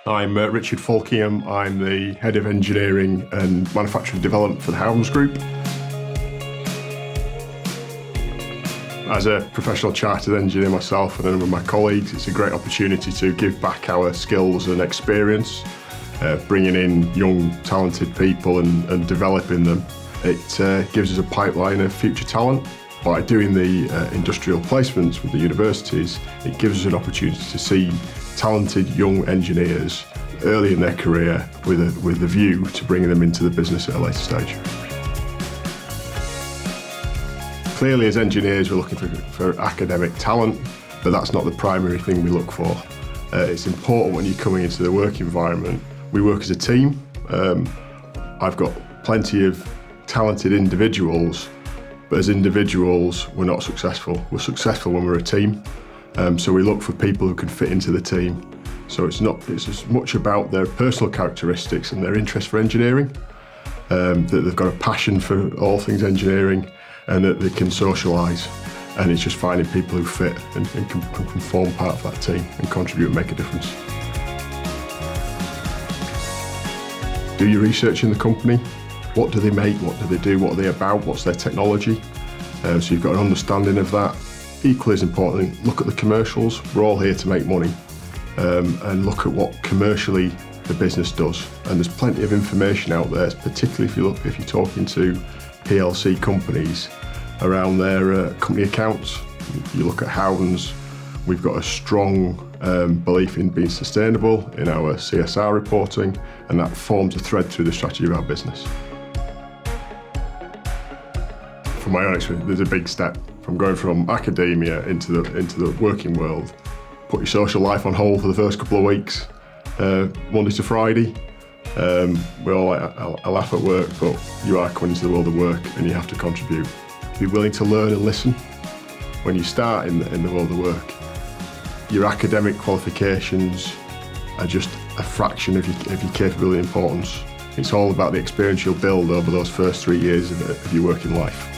I'm Richard Falkingham. I'm the Head of Engineering and Manufacturing Development for the Howden Group. As a professional chartered engineer myself and a number of my colleagues, it's a great opportunity to give back our skills and experience, bringing in young, talented people and developing them. It gives us a pipeline of future talent. By doing the industrial placements with the universities, it gives us an opportunity to see talented young engineers early in their career with a view to bringing them into the business at a later stage. Clearly, as engineers, we're looking for academic talent, but that's not the primary thing we look for. It's important when you're coming into the work environment. We work as a team. I've got plenty of talented individuals, but as individuals, we're not successful. We're successful when we're a team. So we look for people who can fit into the team. So it's as much about their personal characteristics and their interest for engineering, that they've got a passion for all things engineering and that they can socialise. And it's just finding people who fit and can form part of that team and contribute and make a difference. Do your research in the company. What do they make? What do they do? What are they about? What's their technology? So you've got an understanding of that. Equally as important, look at the commercials. We're all here to make money, and look at what commercially the business does. And there's plenty of information out there, particularly if you're talking to PLC companies around their company accounts. You look at Howden's. We've got a strong belief in being sustainable in our CSR reporting, and that forms a thread through the strategy of our business. From my own experience, there's a big step from going from academia into the working world. Put your social life on hold for the first couple of weeks, Monday to Friday. We all I laugh at work, but you are coming into the world of work and you have to contribute. Be willing to learn and listen. When you start in the world of work, your academic qualifications are just a fraction of your capability and importance. It's all about the experience you'll build over those first 3 years of your working life.